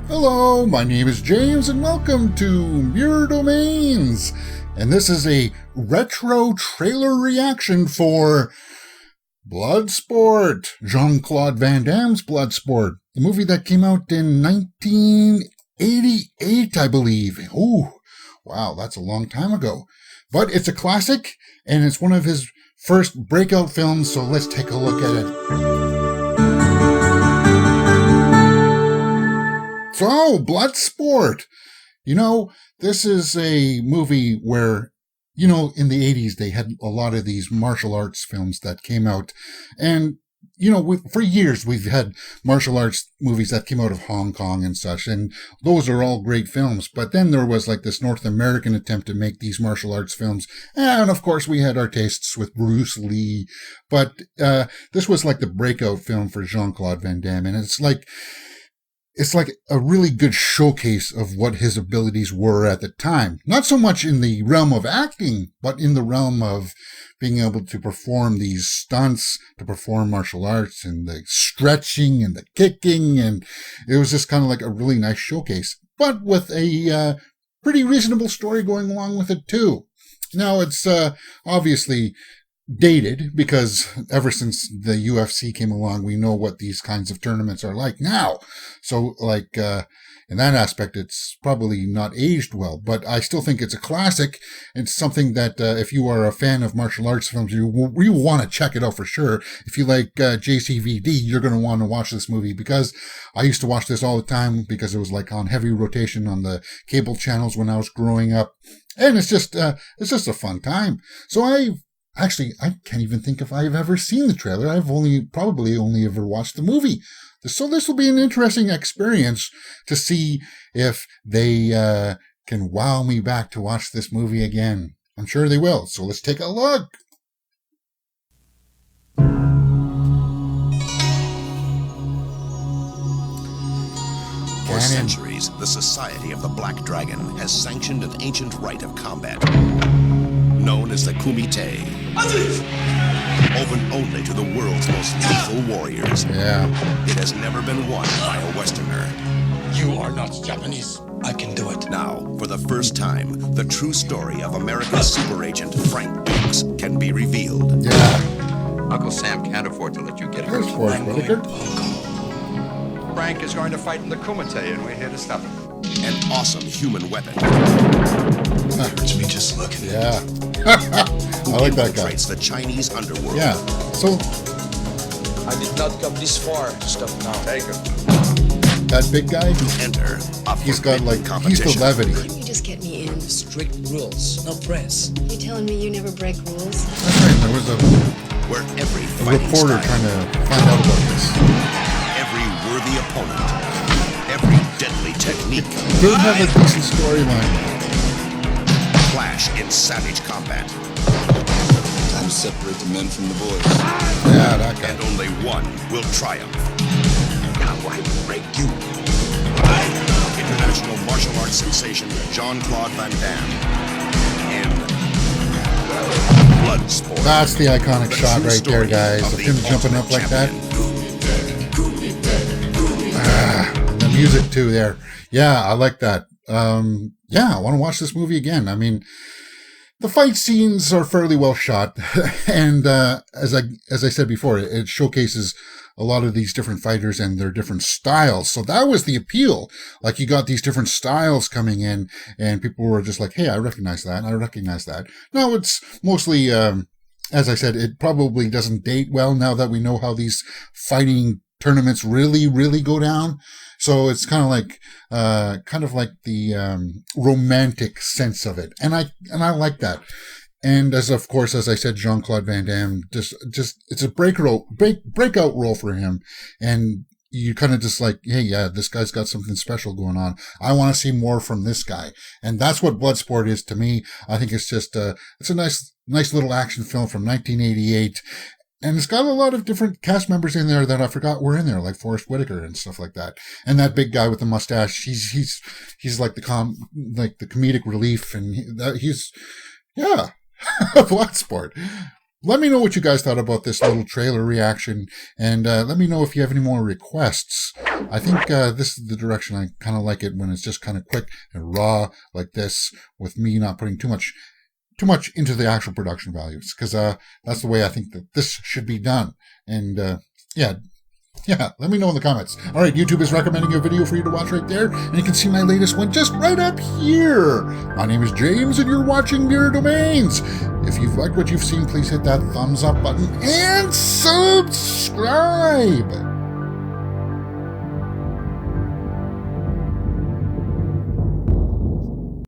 Hello, my name is James and welcome to Mirror Domains. And this is a retro trailer reaction for Bloodsport, Jean Claude Van Damme's Bloodsport, the movie that came out in 1988, I believe. Oh, wow, that's a long time ago. But it's a classic and it's one of his first breakout films, so let's take a look at it. So, Bloodsport. You know, this is a movie where, you know, in the 80s, they had a lot of these martial arts films that came out. And, you know, for years, we've had martial arts movies that came out of Hong Kong and such. And those are all great films. But then there was like this North American attempt to make these martial arts films. And of course, we had our tastes with Bruce Lee. But this was like the breakout film for Jean Claude Van Damme. And it's like a really good showcase of what his abilities were at the time. Not so much in the realm of acting, but in the realm of being able to perform these stunts, to perform martial arts and the stretching and the kicking. And it was just kind of like a really nice showcase, but with a pretty reasonable story going along with it too. Now it's obviously dated because ever since the UFC came along, we know what these kinds of tournaments are like now. So like, in that aspect, it's probably not aged well, but I still think it's a classic. It's something that, if you are a fan of martial arts films, you want to check it out for sure. If you like, JCVD, you're going to want to watch this movie because I used to watch this all the time because it was like on heavy rotation on the cable channels when I was growing up. And it's just a fun time. So I can't even think if I've ever seen the trailer. I've probably only ever watched the movie. So this will be an interesting experience to see if they can wow me back to watch this movie again. I'm sure they will. So let's take a look. For centuries, the Society of the Black Dragon has sanctioned an ancient rite of combat, known as the Kumite, open only to the world's most lethal warriors. Yeah. It has never been won by a Westerner. You are not Japanese. I can do it. Now, for the first time, the true story of America's super agent Frank Dukes can be revealed. Yeah. Uncle Sam can't afford to let you get There's hurt. Forrest Whitaker. Frank is going to fight in the Kumite, and we're here to stop him. An awesome human weapon. Hurts me just looking at it. Yeah. I like that guy. Infiltrates the Chinese underworld. Yeah. So I did not come this far to stop now. Take him. that big guy, To enter a he's got like, forbidden he's the competition. levity. Couldn't you just get me in? Strict rules, no press. You telling me you never break rules? That's right. There was a Where every a fighting reporter style, trying to find out about this. every worthy opponent, every deadly technique Did have a decent storyline. clash in savage combat. Time to separate the men from the boys. Yeah, that guy. And only one will triumph. Now I will break you. International martial arts sensation Jean Claude Van Damme in Bloodsport. That's the iconic The shot true right there, story guys. of Of the him jumping up ultimate like that. champion. The music too there. Yeah, I like that. Yeah, I want to watch this movie again. I mean, the fight scenes are fairly well shot. And as I said before, it showcases a lot of these different fighters and their different styles. So that was the appeal. Like you got these different styles coming in and people were just like, hey, I recognize that. I recognize that. No, it's mostly, as I said, it probably doesn't date well now that we know how these fighting tournaments really go down. So it's kind of like the romantic sense of it, and I like that. And as I said, Jean Claude Van Damme just it's a breakout role for him, and you kind of just like, hey, yeah, this guy's got something special going on. I want to see more from this guy, and that's what Bloodsport is to me. I think it's just it's a nice little action film from 1988. And it's got a lot of different cast members in there that I forgot were in there, like Forrest Whitaker and stuff like that. And that big guy with the mustache, he's like the comedic relief, and he's Bloodsport. let me know what you guys thought about this little trailer reaction, and let me know if you have any more requests. I think this is the direction I kind of like it, when it's just kind of quick and raw like this, with me not putting too much into the actual production values, because that's the way I think that this should be done. And yeah, let me know in the comments. All right, YouTube is recommending a video for you to watch right there, and you can see my latest one just right up here. My name is James, and you're watching Mirror Domains. If you've liked what you've seen, please hit that thumbs up button and subscribe.